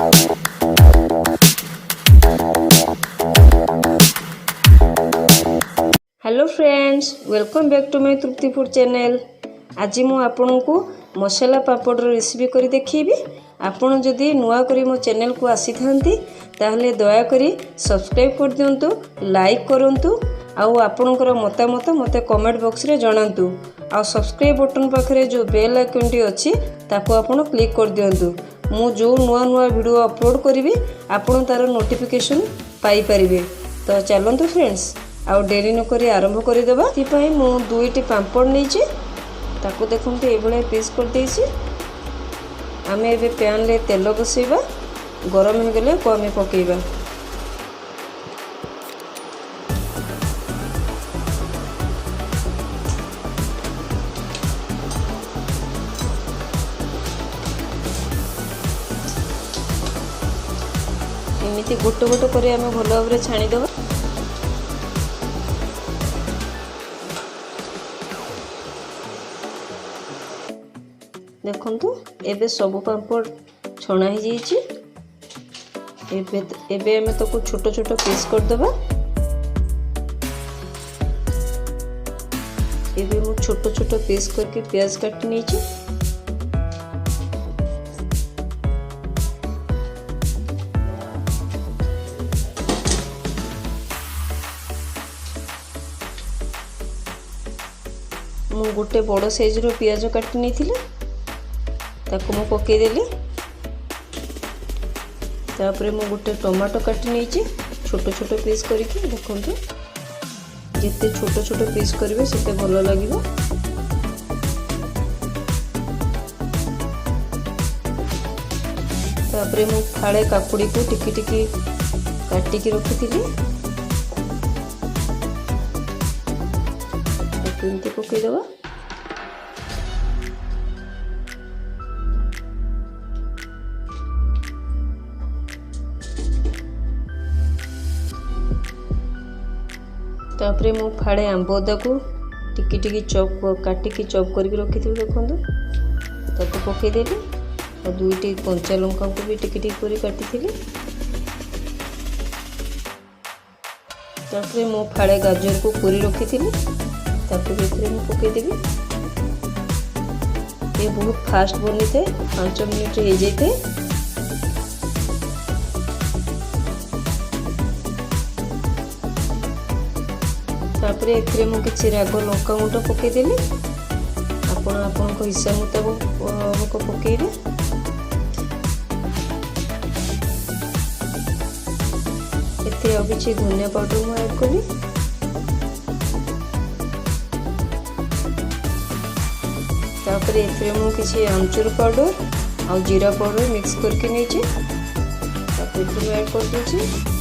Hello friends, welcome back to my Trupti food channel. आज मु आपन को मसाला पापड़ रेसिपी करी देखिबी। आपन जदि नुआ करी मो चैनल को आसी थांती ताहले दया करी सब्सक्राइब कर दियंतु, लाइक करंतु आउ आपनकर मतामत मते कमेंट बॉक्स रे जणांतु। आ सब्सक्राइब बटन पाखरे जो बेल आइकन टी अछि ताको आपन क्लिक कर दियंतु। मु जो नुआ नुआ वीडियो अपलोड करिवि आपन तार नोटिफिकेशन पाई परिबे। तो चलंतु फ्रेंड्स, आउ डेरी नक आरंभ करदेवा। ये मु दुईटी पापड़ नहीं ताको देखते ये पीस कर देसी। आम ए पैन ले तेल बसैबा, गरम हो गले को आम पकेबा। एमती गोटे गोटे कर आम भल भाव छाणीदेवा। देखंतु एबे सब पापड़ छणा ही जाइए। एबे हमें तो छोट छोट पीस कर देबा। एबे मु छोट छोट पीस करके प्याज काट नीचे। मु गोटे बड़ साइज रो प्याज काट नहीं थिले ताको मु पकेदेली। तापरे मु गोटे टमाटो काटी नहीं छोट छोट पीस करके। देखंतु जिते छोट छोट पीस करेंगे सेते भल लगिबो। तापरे मु फाड़े काकुड़ी को टिकी टिकी काटिकी रखिथिली। एमती पकेदेवा। तापरे मु फाड़े आंबदा को टिकी टिकी चॉप काटिकी चॉप करके रखी थी। देखंतु ताको पकेदेली और दुईटी कंचा लंका को भी टिकी टिकी कर काटी थी। तापरे मु फाड़े गाजर को पूरी रखी थी ताको भी मु पकेदेवी। ये बहुत फास्ट बनी थे, 5 मिनट हो जाए। तापरे एथिरे मु किछि राग लंका गुंड पकेदेली। आपण आपन को हिसाब मुताबिक पकेइबे। एथिरे अब किछि धनिया पाउडर मु ऐड करी। तापरे एथिरे मु किछि आमचूर पाउडर और जीरा पाउडर मिक्स करके नीचे तापरे ऐड कर देछि।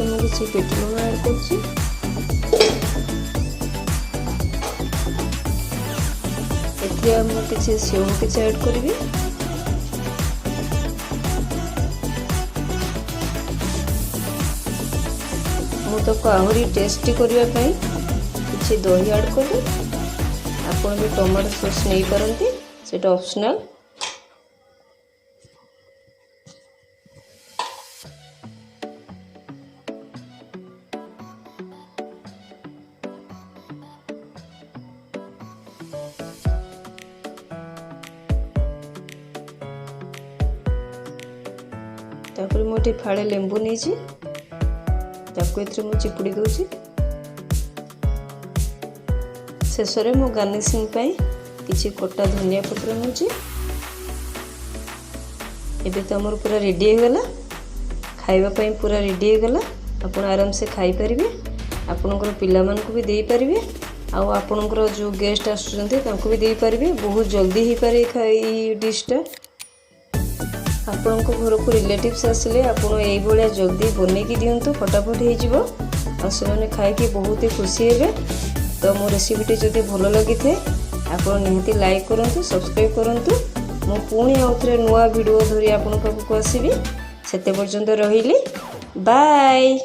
किसी पेट्रोल ऐड करछि। एथिरे हम किसी सेव किसी ऐड करिवि। मु तो आहरी टेस्टी करबा पई किसी दही ऐड करी। आपण भी टमाटो सॉस नहीं पारंती, सेटा ऑप्शनल। तापर मोटे फाड़े लेंबू नहीं ताको एथरे मु चिपुड़ी दूची। शेष में मु गार्निशिंग पाई किछि कटा धनिया पत्र नउची। एबे तो हमर पूरा रेडी हो गला, खाइबा पई पूरा रेडी हो गला। आपण आराम से खाई परिबे, आपनकर पिला मान को भी देई परिबे, आ आपनकर जो गेस्ट आसुचंते तांको भी देई परिबे। बहुत जल्दी ही पारे खाई डिशटा। आपण को घर को रिलेटिव्स आसिले आपण एई भलिया जल्दी बनेकी दियंतु, फटाफट हो जिवो आ से खाइकी बहुत ही खुशी हेबे। तो मो रेसिपीटी जदि भल लगी थे आपण निहाती लाइक करंतु, सब्सक्राइब करंतु। मो पुणी आउ थरे नुआ वीडियो धरी आपण पाखକୁ आसीबी। सेते पर्यंत रहिली, बाय।